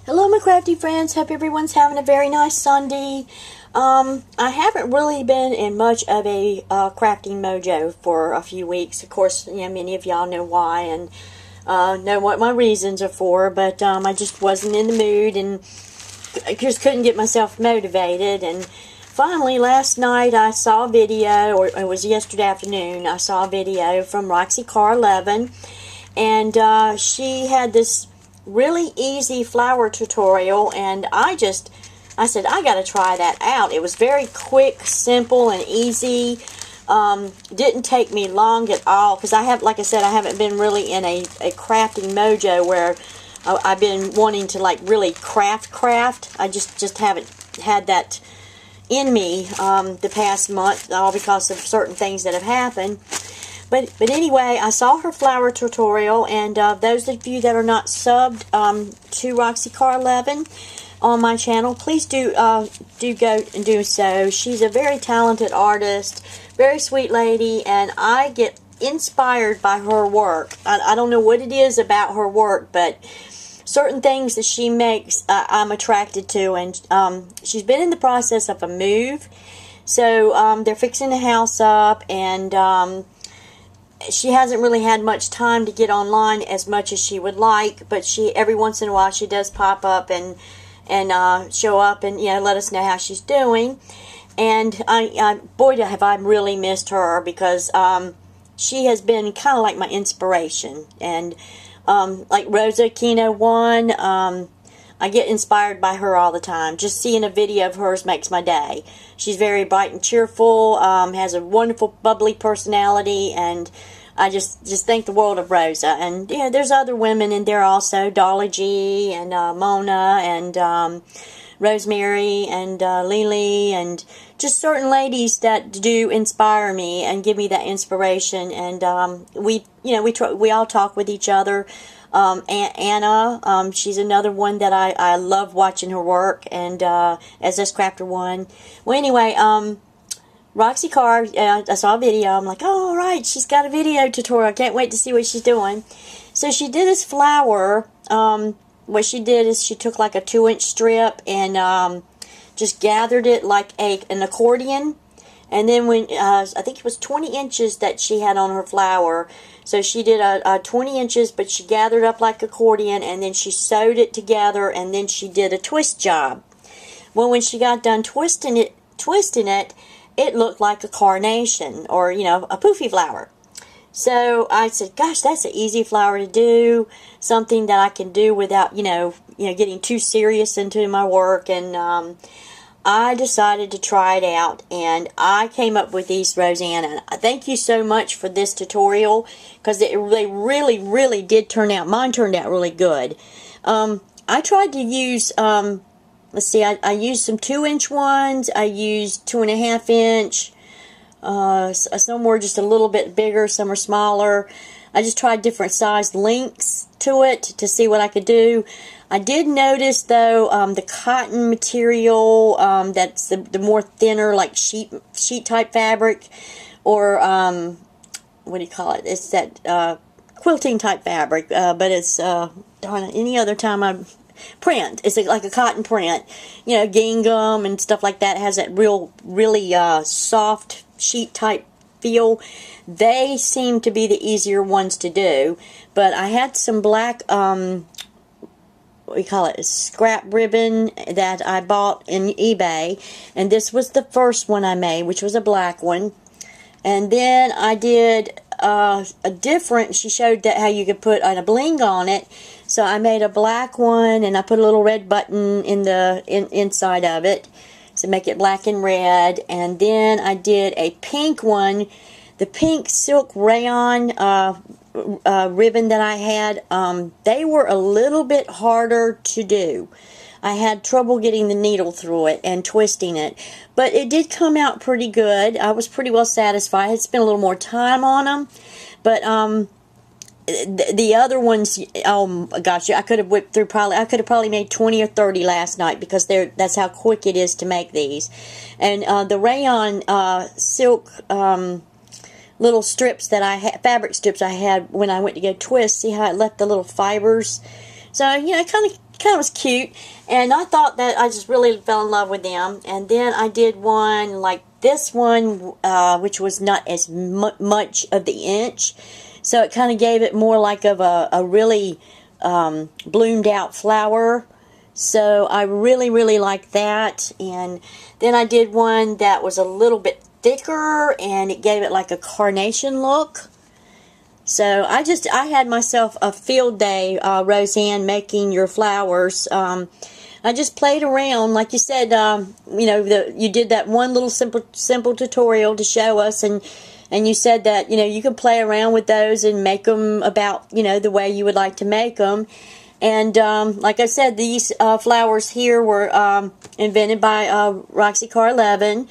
Hello my crafty friends, hope everyone's having a very nice Sunday. I haven't really been in much of a crafting mojo for a few weeks. Of course, many of y'all know why and know what my reasons are for, but I just wasn't in the mood and I just couldn't get myself motivated. And finally, last night I saw a video, or it was yesterday afternoon, I saw a video from Roxycar11, and she had this really easy flower tutorial, and I said I gotta try that out. It was very quick, simple, and easy. Didn't take me long at all, because like I said, I haven't been really in a crafting mojo where I've been wanting to like really craft. I just haven't had that in me the past month, all because of certain things that have happened. But anyway, I saw her flower tutorial, and those of you that are not subbed to Roxycar11 on my channel, please do go and do so. She's a very talented artist, very sweet lady, and I get inspired by her work. I don't know what it is about her work, but certain things that she makes I'm attracted to. And she's been in the process of a move, so they're fixing the house up, and she hasn't really had much time to get online as much as she would like, but every once in a while she does pop up and show up and let us know how she's doing. And boy, have I really missed her, because she has been kind of like my inspiration. And like Roxycar11, I get inspired by her all the time. Just seeing a video of hers makes my day. She's very bright and cheerful, has a wonderful bubbly personality, and I just think the world of Rosa. And there's other women in there also, Dolly G and Mona and Rosemary and Lily, and just certain ladies that do inspire me and give me that inspiration. And we all talk with each other. Anna, she's another one that I love watching her work, and as this crafter one. Well, anyway, Roxycar, I saw a video. I'm like, oh, all right, she's got a video tutorial. I can't wait to see what she's doing. So she did this flower. What she did is she took like a 2-inch strip and just gathered it like an accordion. And then when I think it was 20 inches that she had on her flower. So she did a 20 inches, but she gathered up like accordion, and then she sewed it together, and then she did a twist job. Well, when she got done twisting it, it looked like a carnation, or a poofy flower. So I said, gosh, that's an easy flower to do, something that I can do without getting too serious into my work. And I decided to try it out, and I came up with these, Rosanna. Thank you so much for this tutorial, because they really did turn out. Mine turned out really good. I tried to use, let's see, I used some 2-inch ones. I used 2.5-inch. Some were just a little bit bigger, some are smaller. I just tried different sized lengths to it to see what I could do. I did notice, though, the cotton material, that's the more thinner, like sheet type fabric, or what do you call it? It's that quilting type fabric, but it's darn it, any other time print. It's like a cotton print, gingham and stuff like that. It has that really soft sheet type feel. They seem to be the easier ones to do, but I had some black what we call it, scrap ribbon that I bought in eBay, and this was the first one I made, which was a black one. And then I did a different, she showed that how you could put a bling on it, so I made a black one, and I put a little red button in the inside of it to make it black and red. And then I did a pink one, the pink silk rayon ribbon that I had. They were a little bit harder to do. I had trouble getting the needle through it and twisting it, but it did come out pretty good. I was pretty well satisfied. I had spent a little more time on them, but the other ones, oh gosh, I could have whipped through I could have probably made 20 or 30 last night, because that's how quick it is to make these. And the rayon silk little strips that I had, fabric strips I had when I went to go twist, see how it left the little fibers? So, it kind of kind of was cute, and I thought that I just really fell in love with them. And then I did one like this one, which was not as much of the inch, so it kind of gave it more like of a really bloomed out flower. So I really like that. And then I did one that was a little bit thicker, and it gave it like a carnation look. So I had myself a field day, Roseanne, making your flowers. I just played around, like you said. You know, you did that one little simple tutorial to show us, and you said that, you know, you can play around with those and make them about, you know, the way you would like to make them. And like I said, these flowers here were invented by Roxycar11.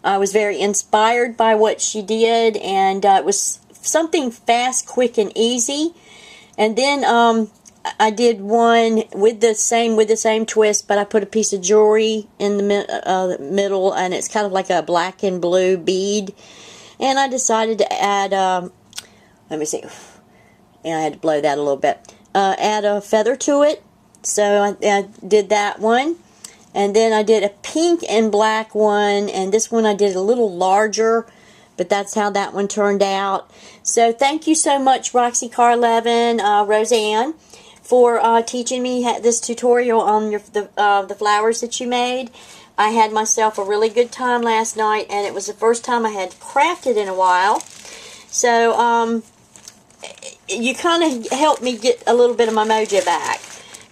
I was very inspired by what she did, and it was something fast, quick, and easy. And then I did one with the same twist, but I put a piece of jewelry in the middle, and it's kind of like a black and blue bead. And I decided to add, let me see, and I had to blow that a little bit, add a feather to it. So I did that one. And then I did a pink and black one, and this one I did a little larger, but that's how that one turned out. So thank you so much, Roxycar11, Roseanne, for teaching me this tutorial on the flowers that you made. I had myself a really good time last night, and it was the first time I had crafted in a while. So you kind of helped me get a little bit of my mojo back.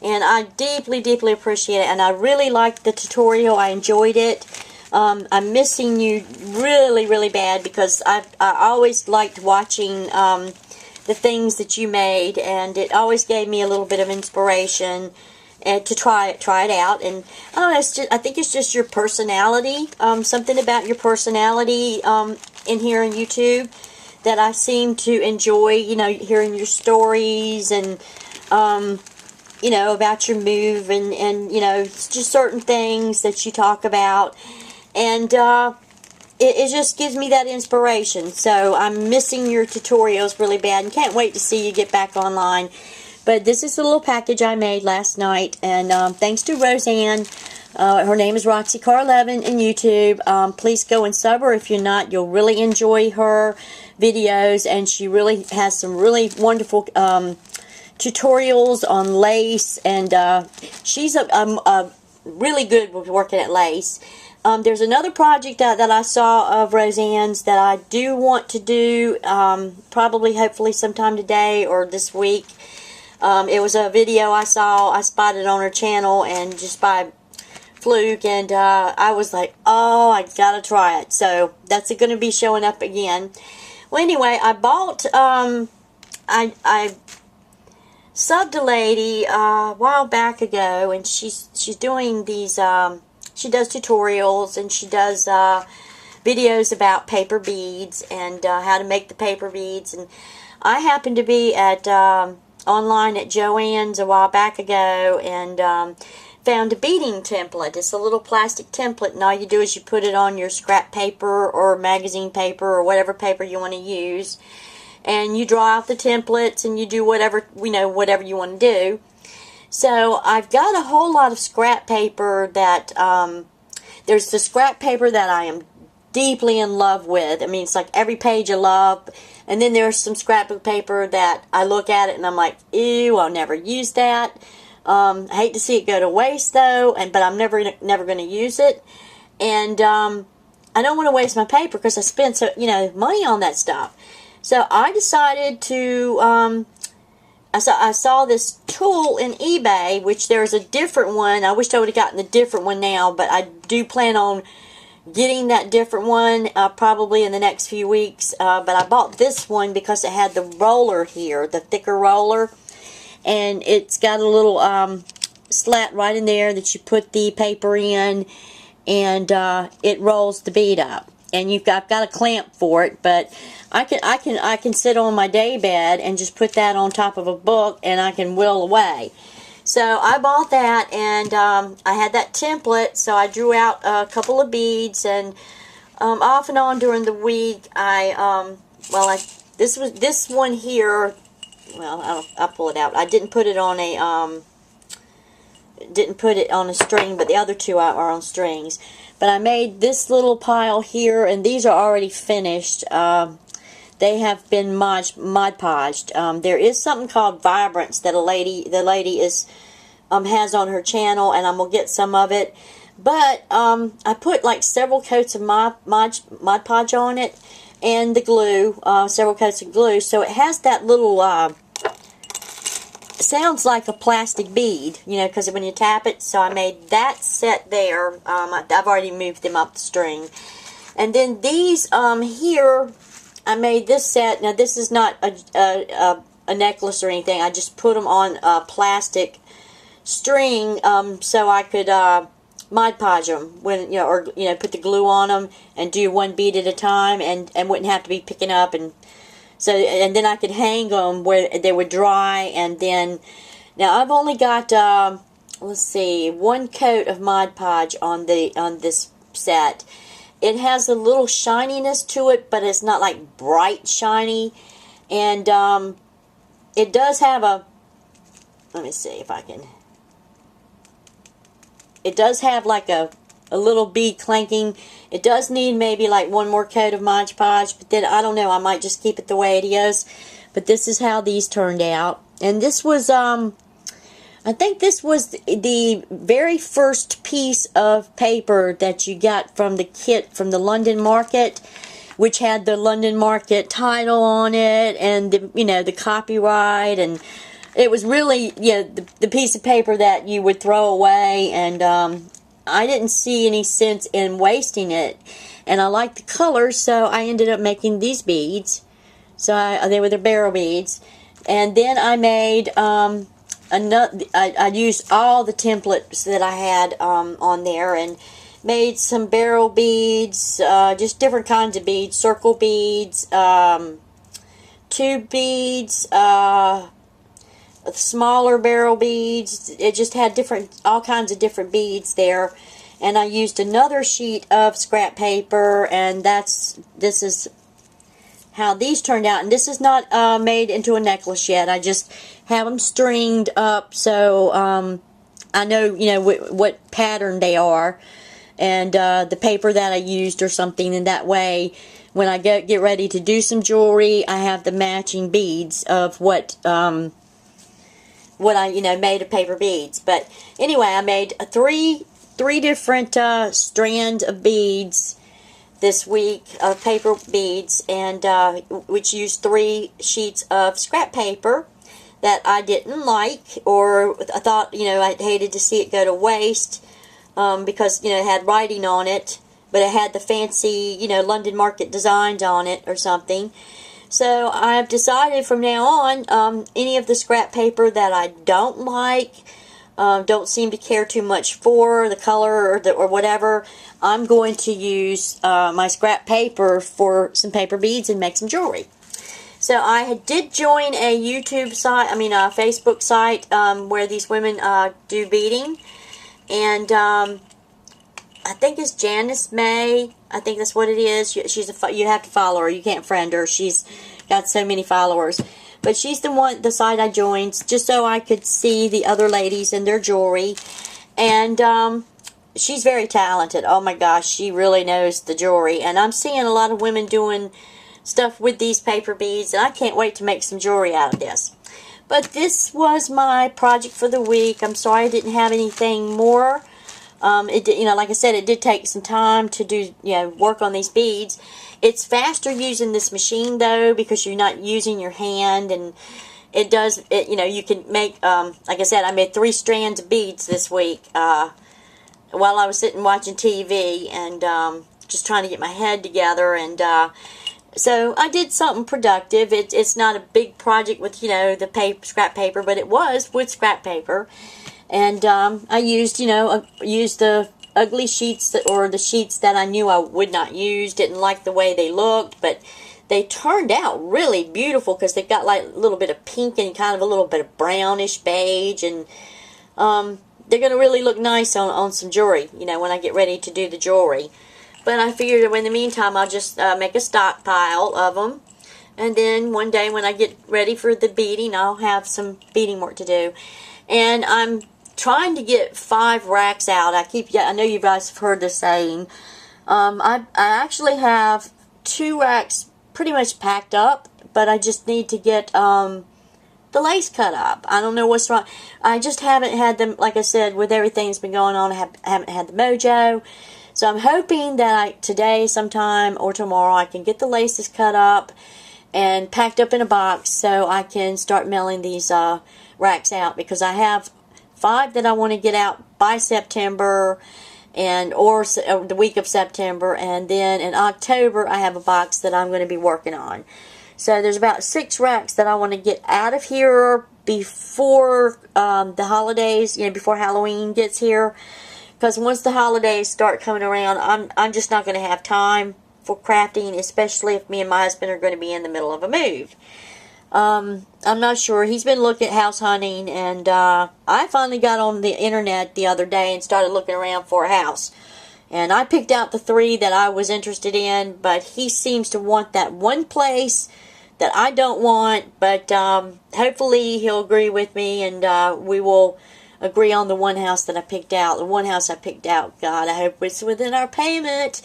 And I deeply appreciate it. And I really liked the tutorial. I enjoyed it. I'm missing you really bad, because I always liked watching the things that you made, and it always gave me a little bit of inspiration to try it out. And I don't know, I think it's just your personality, something about your personality in here on YouTube that I seem to enjoy. You know, hearing your stories and you know, about your move, and you know, just certain things that you talk about. And it just gives me that inspiration. So I'm missing your tutorials really bad, and can't wait to see you get back online. But this is the little package I made last night, and thanks to Roseanne. Her name is Roxycar11 in YouTube. Please go and sub her. If you're not, you'll really enjoy her videos, and she really has some really wonderful tutorials on lace, and she's a really good with working at lace. There's another project that I saw of Roseanne's that I do want to do, probably, hopefully sometime today or this week. It was a video I spotted on her channel, and just by fluke, and I was like, oh, I gotta try it. So that's going to be showing up again. Well, anyway, I bought, I subbed a lady a while back ago, and she's doing these, she does tutorials, and she does videos about paper beads, and how to make the paper beads. And I happened to be at online at Joann's a while back ago, and found a beading template. It's a little plastic template, and all you do is you put it on your scrap paper or magazine paper or whatever paper you want to use, and you draw out the templates, and you do whatever, you know, whatever you want to do. So I've got a whole lot of scrap paper that, there's the scrap paper that I am deeply in love with. I mean, it's like every page I love. And then there's some scrap paper that I look at it and I'm like, ew, I'll never use that. I hate to see it go to waste though, but I'm never going to use it. And I don't want to waste my paper because I spent money on that stuff. So I decided to, I saw this tool in eBay, which there's a different one. I wish I would have gotten the different one now, but I do plan on getting that different one probably in the next few weeks. But I bought this one because it had the roller here, the thicker roller. And it's got a little slat right in there that you put the paper in, and it rolls the bead up. And I've got a clamp for it, but I can sit on my day bed and just put that on top of a book, and I can whittle away. So I bought that, and I had that template, so I drew out a couple of beads, and off and on during the week, this one here. Well, I'll pull it out. I didn't put it on didn't put it on a string, but the other two are on strings. But I made this little pile here, and these are already finished. They have been Mod Podged. There is something called Vibrance that the lady is has on her channel, and I'm gonna get some of it. But I put like several coats of Mod Podge on it, and the glue, several coats of glue, so it has that little sounds like a plastic bead, you know, because when you tap it. So I made that set there. I've already moved them up the string, and then these here, I made this set. Now this is not a necklace or anything. I just put them on a plastic string so I could Mod Podge them when, you know, or, you know, put the glue on them and do one bead at a time, and wouldn't have to be picking up. And so, and then I could hang them where they would dry. And then, now I've only got let's see, one coat of Mod Podge on this set. It has a little shininess to it, but it's not like bright shiny. And it does have a, let me see if I can, it does have like a little bead clanking. It does need maybe like one more coat of Mod Podge, but then I don't know, I might just keep it the way it is. But this is how these turned out. And this was, I think this was the very first piece of paper that you got from the kit from the London Market, which had the London Market title on it, and the, you know, the copyright. And it was really, you know, the piece of paper that you would throw away, and I didn't see any sense in wasting it, and I liked the colors, so I ended up making these beads. So they were the barrel beads. And then I made I used all the templates that I had on there, and made some barrel beads, just different kinds of beads, circle beads, tube beads, smaller barrel beads. It just had all kinds of different beads there. And I used another sheet of scrap paper, and this is how these turned out. And this is not made into a necklace yet. I just have them stringed up so I know, you know, what pattern they are, and the paper that I used or something. And that way, when I get ready to do some jewelry, I have the matching beads of what I, you know, made of paper beads. But anyway, I made three different strands of beads this week, of paper beads, and which used 3 sheets of scrap paper that I didn't like, or I thought, you know, I hated to see it go to waste, because, you know, it had writing on it, but it had the fancy, you know, London Market designs on it or something. So I've decided from now on, any of the scrap paper that I don't like, don't seem to care too much for the color or whatever, I'm going to use my scrap paper for some paper beads and make some jewelry. So I did join a YouTube site, a Facebook site, where these women do beading, and I think it's Janice May. I think that's what it is. You have to follow her. You can't friend her. She's got so many followers. But she's the site I joined just so I could see the other ladies and their jewelry. And she's very talented. Oh my gosh, she really knows the jewelry. And I'm seeing a lot of women doing stuff with these paper beads, and I can't wait to make some jewelry out of this. But this was my project for the week. I'm sorry I didn't have anything more. It did, you know, like I said, it did take some time to do, you know, work on these beads. It's faster using this machine though, because you're not using your hand, and it does, you know, you can make, like I said, I made 3 strands of beads this week while I was sitting watching TV and just trying to get my head together. And so I did something productive. It's not a big project with, you know, the scrap paper, but it was with scrap paper. And I used, you know, used the ugly sheets or the sheets that I knew I would not use. Didn't like the way they looked, but they turned out really beautiful because they've got like a little bit of pink and kind of a little bit of brownish beige, and they're going to really look nice on some jewelry, you know, when I get ready to do the jewelry. But I figured that in the meantime, I'll just make a stockpile of them. And then one day when I get ready for the beading, I'll have some beading work to do. And I'm trying to get 5 racks out. I know you guys have heard the saying. I actually have 2 racks pretty much packed up, but I just need to get the lace cut up. I don't know what's wrong. I just haven't had them, like I said, with everything that's been going on, I haven't had the mojo. So I'm hoping that today sometime or tomorrow I can get the laces cut up and packed up in a box so I can start mailing these racks out, because I have 5 that I want to get out by September or the week of September, and then in October I have a box that I'm going to be working on. So there's about 6 racks that I want to get out of here before the holidays, before Halloween gets here, because once the holidays start coming around, I'm just not going to have time for crafting, especially if me and my husband are going to be in the middle of a move. I'm not sure. He's been looking at house hunting, and I finally got on the internet the other day and started looking around for a house. And I picked out the 3 that I was interested in, but he seems to want that one place that I don't want, but hopefully he'll agree with me, and we will agree on the one house that I picked out. The one house I picked out, God, I hope it's within our payment.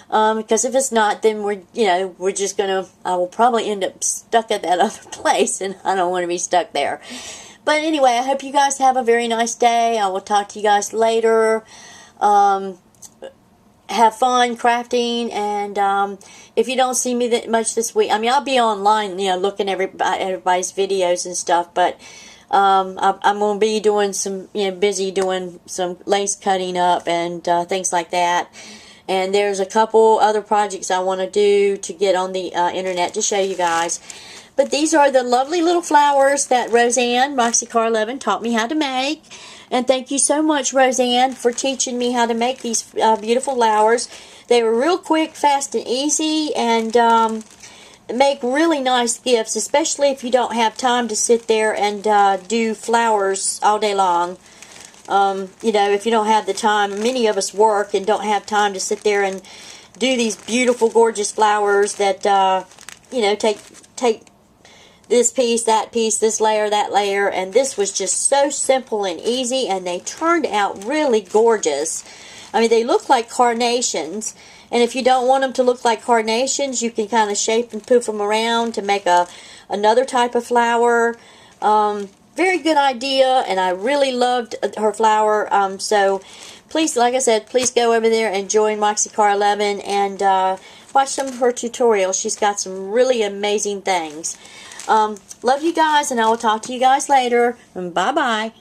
Because if it's not, then we're just gonna, I will probably end up stuck at that other place, and I don't want to be stuck there. But anyway, I hope you guys have a very nice day. I will talk to you guys later. Have fun crafting, and if you don't see me that much this week, I mean, I'll be online, looking at everybody's videos and stuff, but I'm going to be doing some, busy doing some lace cutting up and things like that. And there's a couple other projects I want to do to get on the internet to show you guys. But these are the lovely little flowers that Roseanne, Roxycar11, taught me how to make. And thank you so much, Roseanne, for teaching me how to make these beautiful flowers. They were real quick, fast, and easy, and make really nice gifts, especially if you don't have time to sit there and do flowers all day long. If you don't have the time, many of us work and don't have time to sit there and do these beautiful, gorgeous flowers that, take this piece, that piece, this layer, that layer, and this was just so simple and easy, and they turned out really gorgeous. I mean, they look like carnations, and if you don't want them to look like carnations, you can kind of shape and poof them around to make another type of flower. Very good idea, and I really loved her flower. So please, like I said, please go over there and join Roxycar11 and watch some of her tutorials. She's got some really amazing things. Love you guys, and I will talk to you guys later. Bye-bye.